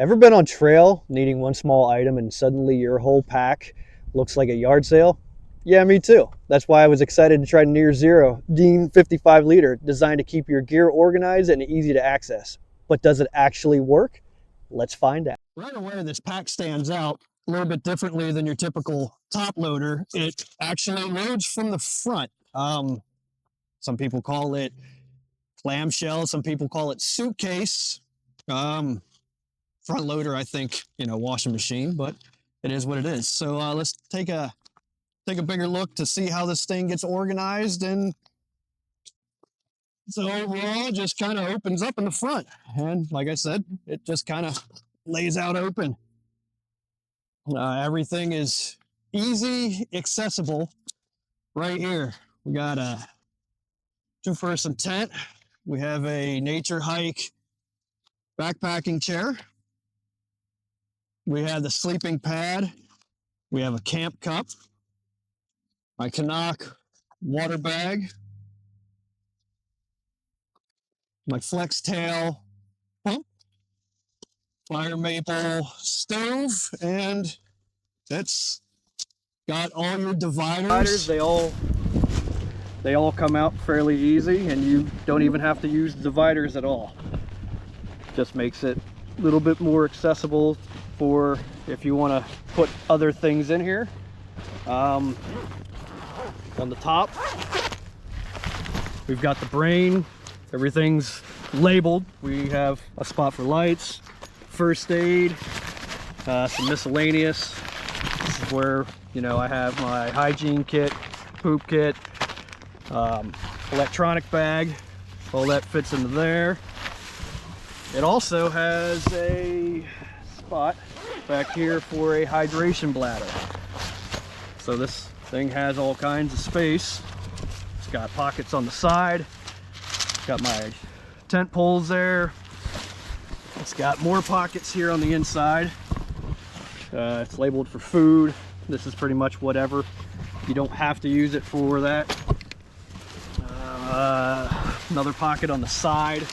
Ever been on trail needing one small item and suddenly your whole pack looks like a yard sale? Yeah, me too. That's why I was excited to try Near Zero Dean 55 liter, designed to keep your gear organized and easy to access. But does it actually work? Let's find out. Right away, this pack stands out a little bit differently than your typical top loader. It actually loads from the front. Some people call it clamshell, some people call it suitcase. Front loader, I think, washing machine, but it is what it is. So let's take a bigger look to see how this thing gets organized. And so overall, it just kind of opens up in the front. And like I said, it just kind of lays out open. Everything is easy, accessible right here. We got a 2-person tent. We have a nature hike backpacking chair. We have the sleeping pad. We have a camp cup. My Canuck water bag. My flex tail pump. Fire maple stove, and it's got all your dividers. They all come out fairly easy, and you don't even have to use dividers at all. Just makes it a little bit more accessible for if you want to put other things in here. On the top, we've got the brain. Everything's labeled. We have a spot for lights, first aid, some miscellaneous. This is where, I have my hygiene kit, poop kit, electronic bag. All that fits into there. It also has a spot back here for a hydration bladder. So this thing has all kinds of space. It's got pockets on the side. Got my tent poles there. It's got more pockets here on the inside. It's labeled for food. This is pretty much whatever. You don't have to use it for that. Another pocket on the side.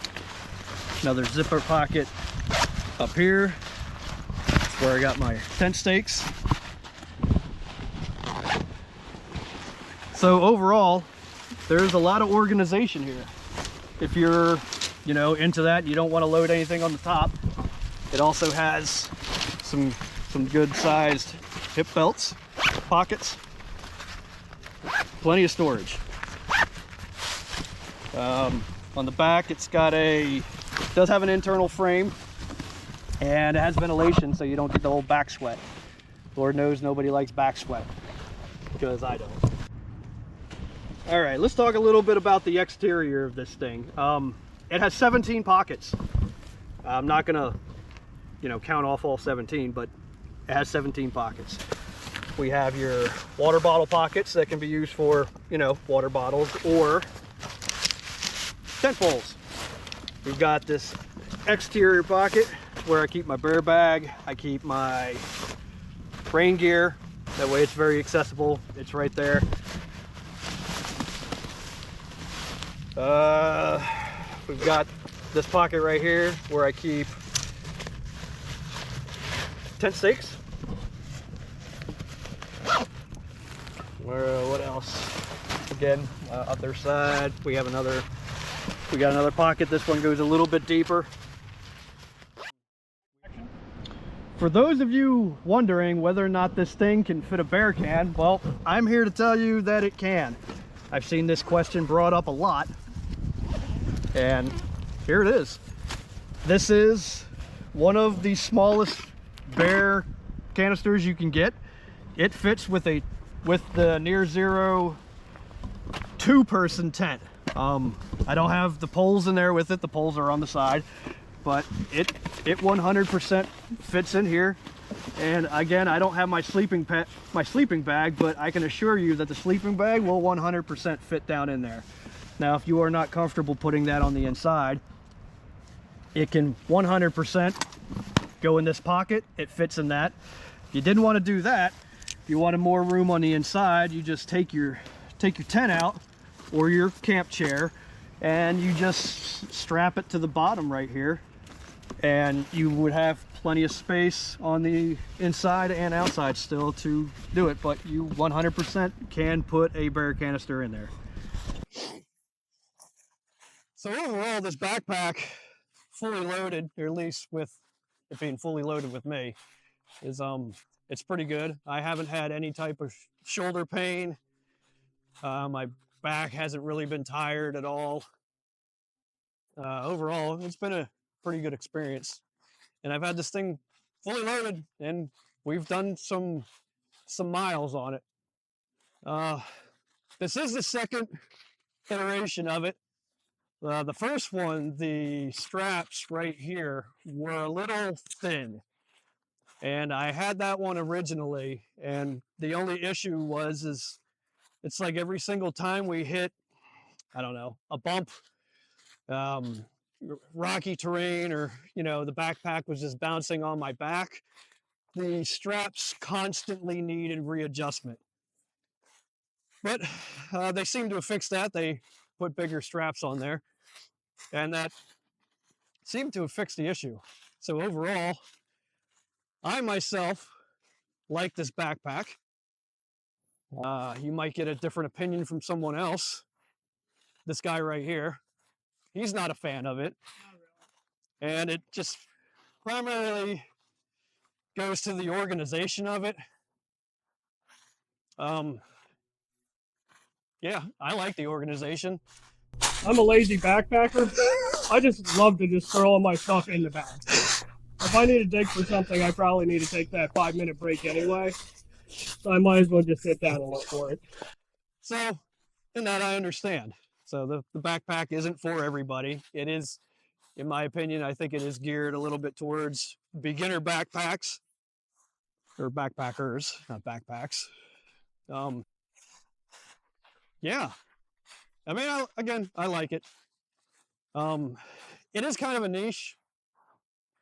Another zipper pocket up here. That's where I got my tent stakes. So overall, there's a lot of organization here. If you're, into that, you don't want to load anything on the top. It also has some good sized hip belts, pockets, plenty of storage. On the back, it does have an internal frame, and it has ventilation so you don't get the whole back sweat. Lord knows nobody likes back sweat, because I don't. All right, let's talk a little bit about the exterior of this thing. It has 17 pockets. I'm not gonna, count off all 17, but it has 17 pockets. We have your water bottle pockets that can be used for, water bottles or tent poles. We've got this exterior pocket where I keep my bear bag. I keep my rain gear. That way it's very accessible. It's right there. We've got this pocket right here where I keep tent stakes. What else? Again, other side, we got another pocket. This one goes a little bit deeper. For those of you wondering whether or not this thing can fit a bear can, well, I'm here to tell you that it can. I've seen this question brought up a lot, and here it is. This is one of the smallest bear canisters you can get. It fits with the Near Zero 2-person tent. I don't have the poles in there with it. The poles are on the side, but it 100% fits in here. And again, I don't have my sleeping bag, but I can assure you that the sleeping bag will 100% fit down in there. Now, if you are not comfortable putting that on the inside, it can 100% go in this pocket. It fits in that. If you didn't want to do that, if you wanted more room on the inside, you just take your tent out or your camp chair and you just strap it to the bottom right here and you would have plenty of space on the inside and outside still to do it, but you 100% can put a bear canister in there. So overall, this backpack, fully loaded, or at least with it being fully loaded with me, is it's pretty good. I haven't had any type of shoulder pain. My back hasn't really been tired at all. Overall, it's been a pretty good experience, and I've had this thing fully loaded, and we've done some miles on it. This is the second iteration of it. The first one, the straps right here were a little thin, and I had that one originally, and the only issue was it's like every single time we hit, I don't know, a bump, rocky terrain, or the backpack was just bouncing on my back, the straps constantly needed readjustment. But they seem to have fixed that. They put bigger straps on there, and that seemed to have fixed the issue. So overall, I myself like this backpack. You might get a different opinion from someone else. This guy right here, he's not a fan of it. And it just primarily goes to the organization of it. Yeah, I like the organization. I'm a lazy backpacker. I just love to just throw all my stuff in the bag. If I need to dig for something, I probably need to take that 5-minute break anyway. So I might as well just sit down and look for it. So, in that I understand. So the backpack isn't for everybody. It is, in my opinion, I think it is geared a little bit towards beginner backpacks, or backpackers, not backpacks. Yeah, I mean, again, I like it. It is kind of a niche,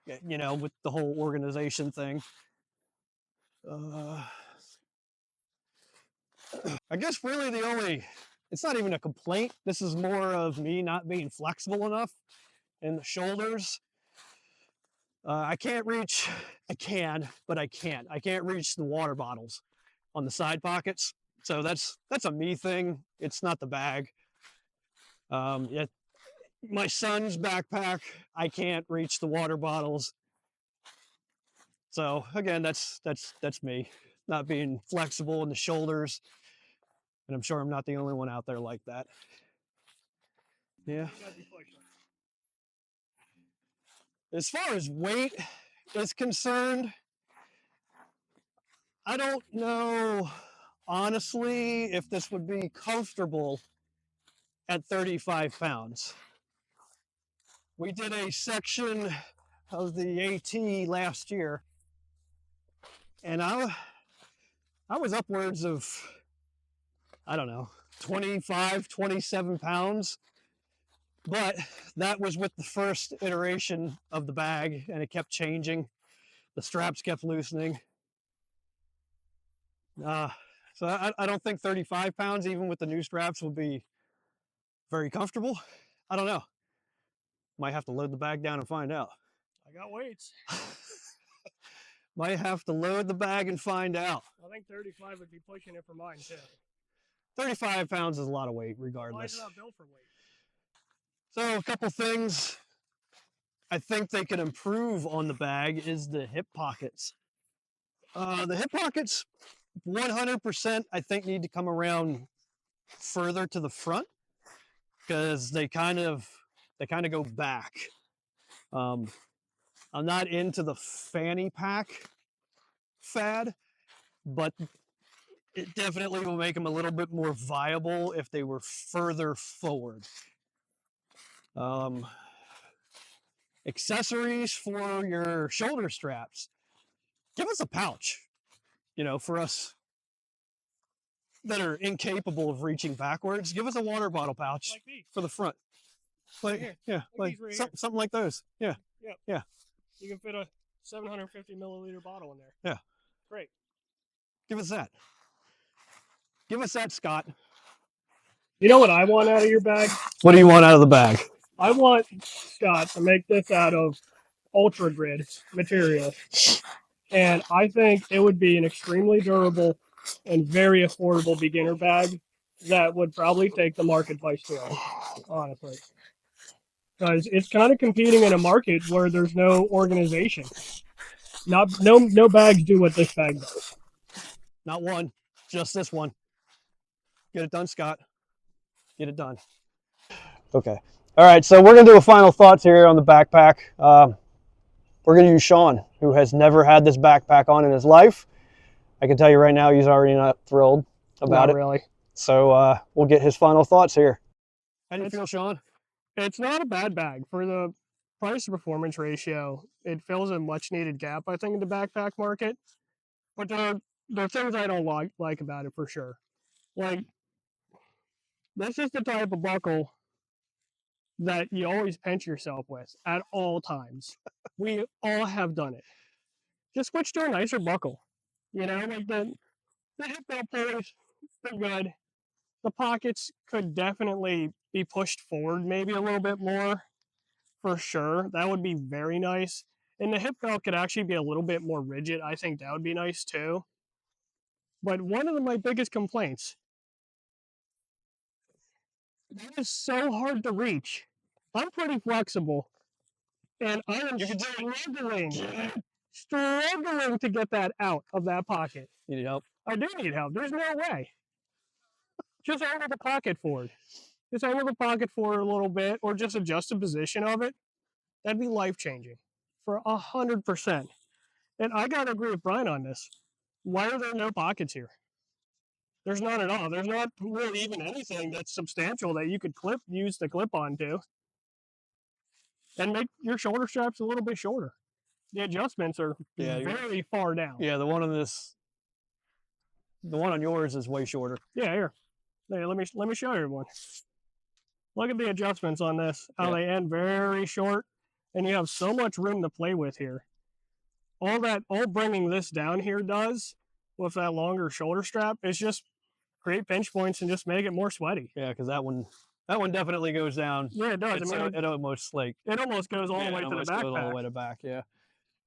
with the whole organization thing. I guess really it's not even a complaint. This is more of me not being flexible enough in the shoulders. I can, but I can't. I can't reach the water bottles on the side pockets. So that's a me thing. It's not the bag. My son's backpack, I can't reach the water bottles. So again, that's me not being flexible in the shoulders. And I'm sure I'm not the only one out there like that. Yeah. As far as weight is concerned, I don't know, honestly, if this would be comfortable at 35 pounds. We did a section of the AT last year, and I was upwards of, I don't know, 25, 27 pounds. But that was with the first iteration of the bag, and it kept changing. The straps kept loosening. So I don't think 35 pounds, even with the new straps, would be very comfortable. I don't know. Might have to load the bag down and find out. I got weights. Might have to load the bag and find out. I think 35 would be pushing it for mine too. 35 pounds is a lot of weight, regardless. Why is it not built for weight? So a couple things I think they could improve on the bag is the hip pockets. The hip pockets, 100%, I think need to come around further to the front, because they kind of go back. I'm not into the fanny pack fad, but it definitely will make them a little bit more viable if they were further forward. Accessories for your shoulder straps. Give us a pouch, for us that are incapable of reaching backwards. Give us a water bottle pouch like these for the front. Like, right yeah, like right something like those. Yeah. Yep. Yeah. You can fit a 750 milliliter bottle in there. Yeah. Great. Give us that. Give us that, Scott. You know what I want out of your bag? What do you want out of the bag? I want Scott to make this out of ultra grid material. And I think it would be an extremely durable and very affordable beginner bag that would probably take the market by storm, honestly. Because it's kind of competing in a market where there's no organization. No bags do what this bag does. Not one, just this one. Get it done, Scott. Get it done. Okay. All right, so we're going to do a final thoughts here on the backpack. We're going to use Sean, who has never had this backpack on in his life. I can tell you right now, he's already not thrilled about Not it. really. So we'll get his final thoughts here. How do you feel, Sean? It's not a bad bag for the price to performance ratio. It fills a much needed gap, I think, in the backpack market. But there are things I don't like about it for sure. Like, this is the type of buckle that you always pinch yourself with at all times. We all have done it. Just switch to a nicer buckle. You know, like the hip belt pulleys, they're good. The pockets could definitely be pushed forward maybe a little bit more, for sure. That would be very nice. And the hip belt could actually be a little bit more rigid. I think that would be nice too. But one of my biggest complaints, that is so hard to reach. I'm pretty flexible, and I am struggling to get that out of that pocket. You need help? I do need help. There's no way. Just angle the pocket forward. Just angle the pocket forward a little bit, or just adjust the position of it. That'd be life-changing for 100%. And I gotta agree with Brian on this. Why are there no pockets here? There's none at all. There's not really even anything that's substantial that you could use the clip onto, and make your shoulder straps a little bit shorter. The adjustments are very far down. Yeah, the one on yours is way shorter. Yeah, here. Let me show you one. Look at the adjustments on this. How they end very short, and you have so much room to play with here. All bringing this down here does with that longer shoulder strap is just create pinch points and just make it more sweaty. Yeah, because that one definitely goes down. Yeah, it does. It almost goes all the way to the backpack. Goes all the way to back. Yeah.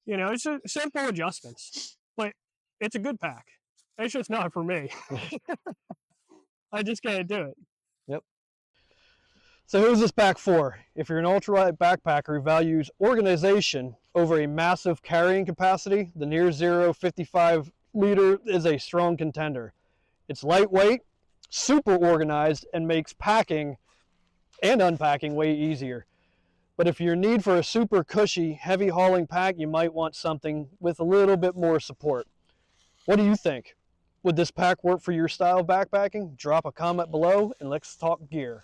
You know, it's a simple adjustments, but it's a good pack. It's just not for me. I just can't do it. Yep. So who's this pack for? If you're an ultralight backpacker who values organization over a massive carrying capacity, the Near Zero 55 liter is a strong contender. It's lightweight, super organized, and makes packing and unpacking way easier. But if you're in need for a super cushy, heavy hauling pack, you might want something with a little bit more support. What do you think? Would this pack work for your style of backpacking? Drop a comment below and let's talk gear.